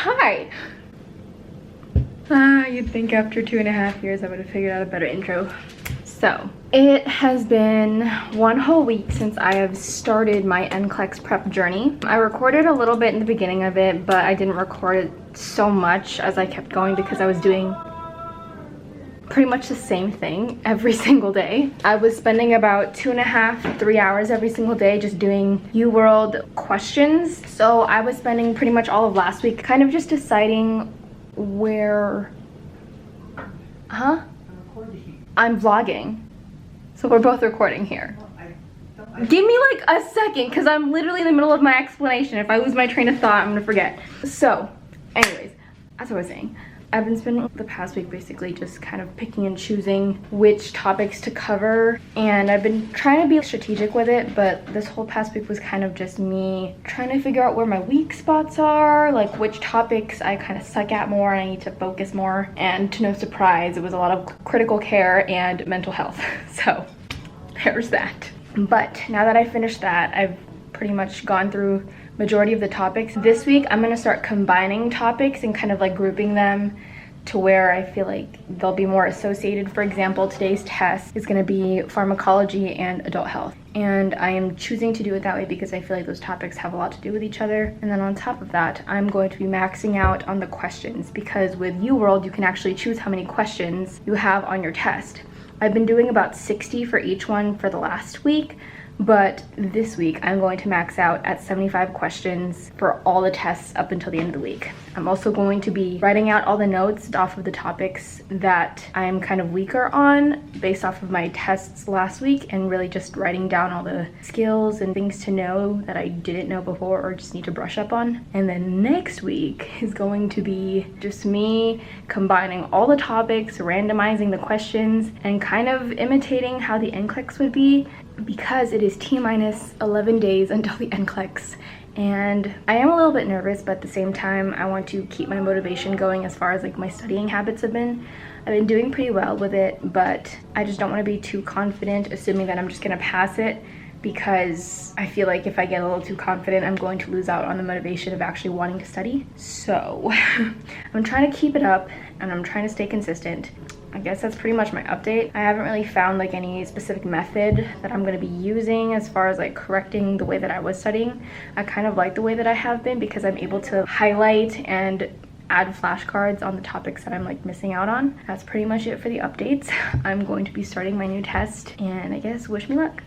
Hi. You'd think after 2.5 years I would have figured out a better intro. So, it has been 1 whole week since I have started my NCLEX Prep Journey. I recorded a little bit in the beginning of it, but I didn't record it so much as I kept going because I was doing pretty much the same thing every single day. I was spending about 2.5 to 3 hours every single day just doing UWorld questions. So I was spending pretty much all of last week kind of just deciding where... I'm vlogging. So we're both recording here. Give me like a second because I'm literally in the middle of my explanation. If I lose my train of thought, I'm gonna forget. So, anyways, as I was saying, I've been spending the past week basically just kind of picking and choosing which topics to cover, and I've been trying to be strategic with it, but this whole past week was kind of just me trying to figure out where my weak spots are, like which topics I kind of suck at more and I need to focus more. And to no surprise, it was a lot of critical care and mental health. So there's that. But now that I finished that, I've pretty much gone through majority of the topics. This week I'm gonna start combining topics and kind of like grouping them to where I feel like they'll be more associated. For example, today's test is gonna be pharmacology and adult health. And I am choosing to do it that way because I feel like those topics have a lot to do with each other. And then on top of that, I'm going to be maxing out on the questions because with UWorld, you can actually choose how many questions you have on your test. I've been doing about 60 for each one for the last week, but this week I'm going to max out at 75 questions for all the tests up until the end of the week. I'm also going to be writing out all the notes off of the topics that I am kind of weaker on based off of my tests last week, and really just writing down all the skills and things to know that I didn't know before or just need to brush up on. And then next week is going to be just me combining all the topics, randomizing the questions, and kind of imitating how the NCLEX would be, because it is T-minus 11 days until the NCLEX. And I am a little bit nervous, but at the same time, I want to keep my motivation going as far as like my studying habits have been. I've been doing pretty well with it, but I just don't want to be too confident, assuming that I'm just gonna pass it, because I feel like if I get a little too confident, I'm going to lose out on the motivation of actually wanting to study. So I'm trying to keep it up and I'm trying to stay consistent. I guess that's pretty much my update. I haven't really found like any specific method that I'm gonna be using as far as like correcting the way that I was studying. I kind of like the way that I have been because I'm able to highlight and add flashcards on the topics that I'm like missing out on. That's pretty much it for the updates. I'm going to be starting my new test, and I guess wish me luck.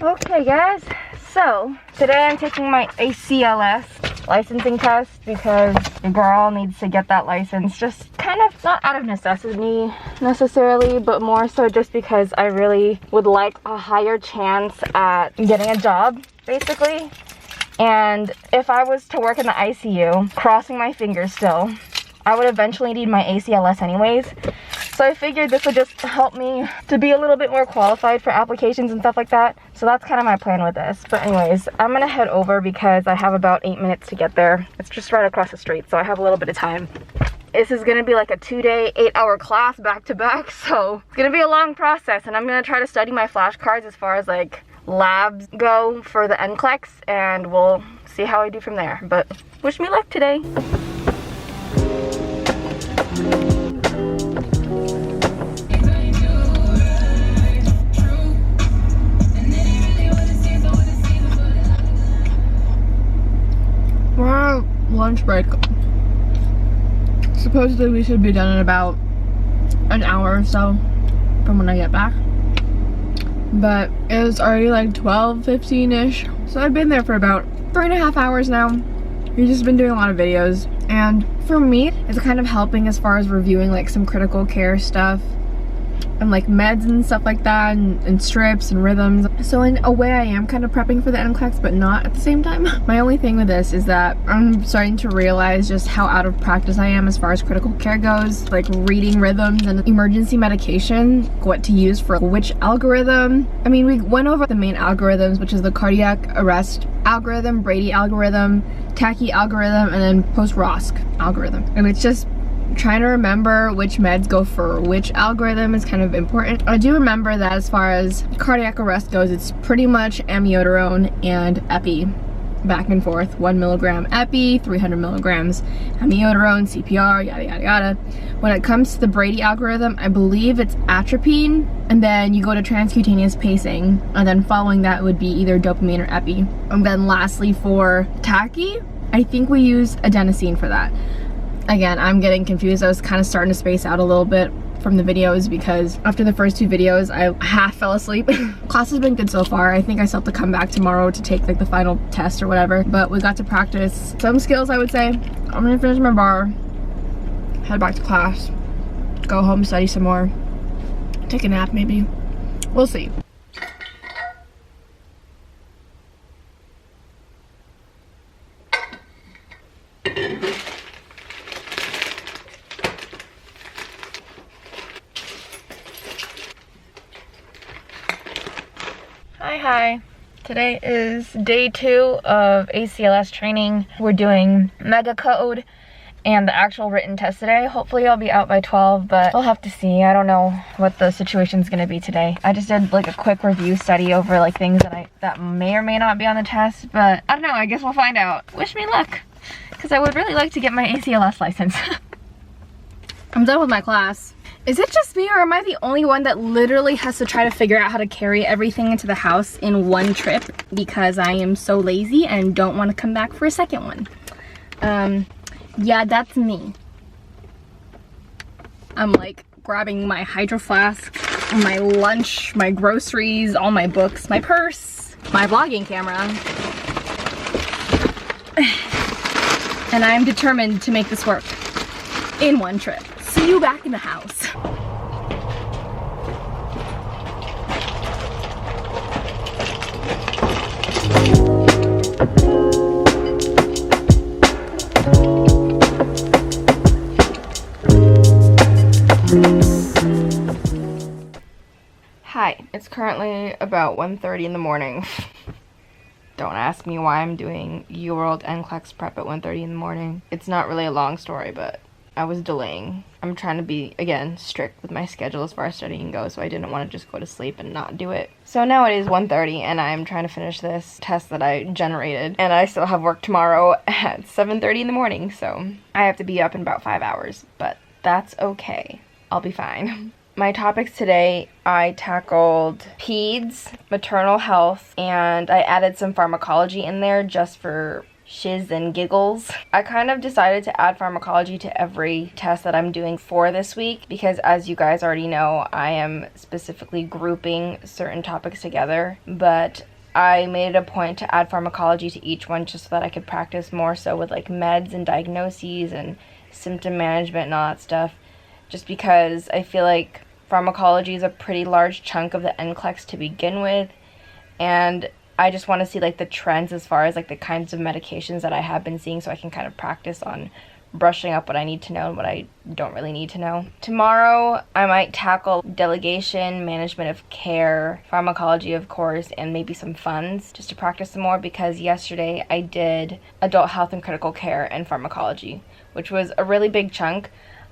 Okay guys, so today I'm taking my ACLS licensing test because the girl needs to get that license, just kind of not out of necessity necessarily, but more so just because I really would like a higher chance at getting a job basically. And if I was to work in the ICU, crossing my fingers still, I would eventually need my ACLS anyways. So I figured this would just help me to be a little bit more qualified for applications and stuff like that. So that's kind of my plan with this. But anyways, I'm gonna head over because I have about 8 minutes to get there. It's just right across the street, so I have a little bit of time. This is gonna be like a 2-day, 8-hour class back to back. So it's gonna be a long process, and I'm gonna try to study my flashcards as far as like labs go for the NCLEX, and we'll see how I do from there. But wish me luck today. We're on lunch break. Supposedly we should be done in about an hour or so from when I get back. But it was already like 12:15-ish. So I've been there for about 3.5 hours now. We've just been doing a lot of videos. And for me, it's kind of helping as far as reviewing like some critical care stuff and like meds and stuff like that, and strips and rhythms. So in a way I am kind of prepping for the NCLEX, but not at the same time. My only thing with this is that I'm starting to realize just how out of practice I am as far as critical care goes, like reading rhythms and emergency medication, what to use for which algorithm. I mean, we went over the main algorithms, which is the cardiac arrest algorithm, Brady algorithm, tachy algorithm, and then post-ROSC algorithm. And it's just Trying to remember which meds go for which algorithm is kind of important. I do remember that as far as cardiac arrest goes, it's pretty much amiodarone and epi. Back and forth, 1 milligram epi, 300 milligrams amiodarone, CPR, yada yada yada. When it comes to the Brady algorithm, I believe it's atropine, and then you go to transcutaneous pacing, and then following that would be either dopamine or epi. And then lastly for tachy, I think we use adenosine for that. Again, I'm getting confused. I was kind of starting to space out a little bit from the videos because after the first 2 videos I half fell asleep. Class has been good so far. I think I still have to come back tomorrow to take like the final test or whatever, but we got to practice some skills, I would say. I'm gonna finish my bar, head back to class, go home, study some more, take a nap maybe. We'll see. Hi. Today is day 2 of ACLS training. We're doing mega code and the actual written test today. Hopefully I'll be out by 12, but we'll have to see. I don't know what the situation's gonna be today. I just did like a quick review study over like things that may or may not be on the test, but I don't know, I guess we'll find out. Wish me luck, because I would really like to get my ACLS license. I'm done with my class. Is it just me, or am I the only one that literally has to try to figure out how to carry everything into the house in one trip because I am so lazy and don't want to come back for a second one? Yeah, that's me. I'm like grabbing my hydro flask, my lunch, my groceries, all my books, my purse, my vlogging camera. And I'm determined to make this work in one trip. See you back in the house. Hi, it's currently about 1:30 in the morning. Don't ask me why I'm doing UWorld NCLEX Prep at 1:30 in the morning. It's not really a long story, but I was delaying. I'm trying to be, again, strict with my schedule as far as studying goes, so I didn't want to just go to sleep and not do it. So now it is 1:30 and I'm trying to finish this test that I generated, and I still have work tomorrow at 7:30 in the morning, so I have to be up in about 5 hours, but that's okay. I'll be fine. My topics today, I tackled peds, maternal health, and I added some pharmacology in there just for shiz and giggles. I kind of decided to add pharmacology to every test that I'm doing for this week because, as you guys already know, I am specifically grouping certain topics together, but I made it a point to add pharmacology to each one just so that I could practice more so with like meds and diagnoses and symptom management and all that stuff, just because I feel like pharmacology is a pretty large chunk of the NCLEX to begin with, and I just want to see like the trends as far as like the kinds of medications that I have been seeing so I can kind of practice on brushing up what I need to know and what I don't really need to know. Tomorrow I might tackle delegation, management of care, pharmacology of course, and maybe some funds just to practice some more, because yesterday I did adult health and critical care and pharmacology, which was a really big chunk.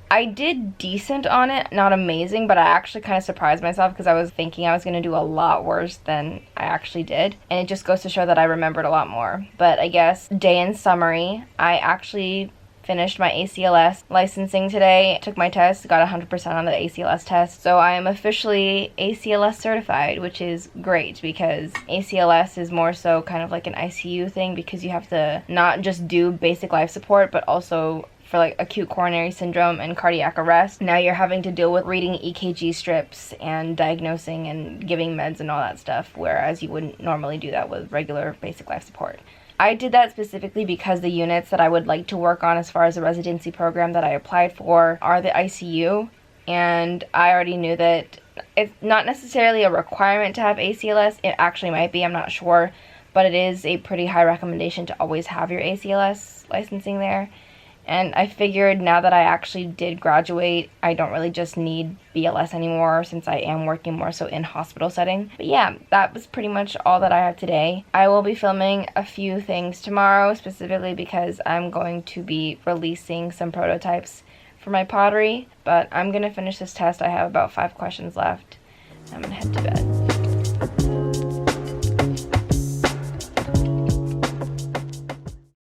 I did decent on it, not amazing, but I actually kind of surprised myself because I was thinking I was going to do a lot worse than I actually did. And it just goes to show that I remembered a lot more. But I guess, day in summary, I actually finished my ACLS licensing today, took my test, got 100% on the ACLS test. So I am officially ACLS certified, which is great because ACLS is more so kind of like an ICU thing because you have to not just do basic life support, but also for like acute coronary syndrome and cardiac arrest. Now you're having to deal with reading EKG strips and diagnosing and giving meds and all that stuff, whereas you wouldn't normally do that with regular basic life support. I did that specifically because the units that I would like to work on as far as the residency program that I applied for are the ICU, and I already knew that it's not necessarily a requirement to have ACLS. It actually might be, I'm not sure, but it is a pretty high recommendation to always have your ACLS licensing there. And I figured now that I actually did graduate, I don't really just need BLS anymore since I am working more so in hospital setting. But yeah, that was pretty much all that I have today. I will be filming a few things tomorrow, specifically because I'm going to be releasing some prototypes for my pottery, but I'm gonna finish this test. I have about 5 questions left. I'm gonna head to bed.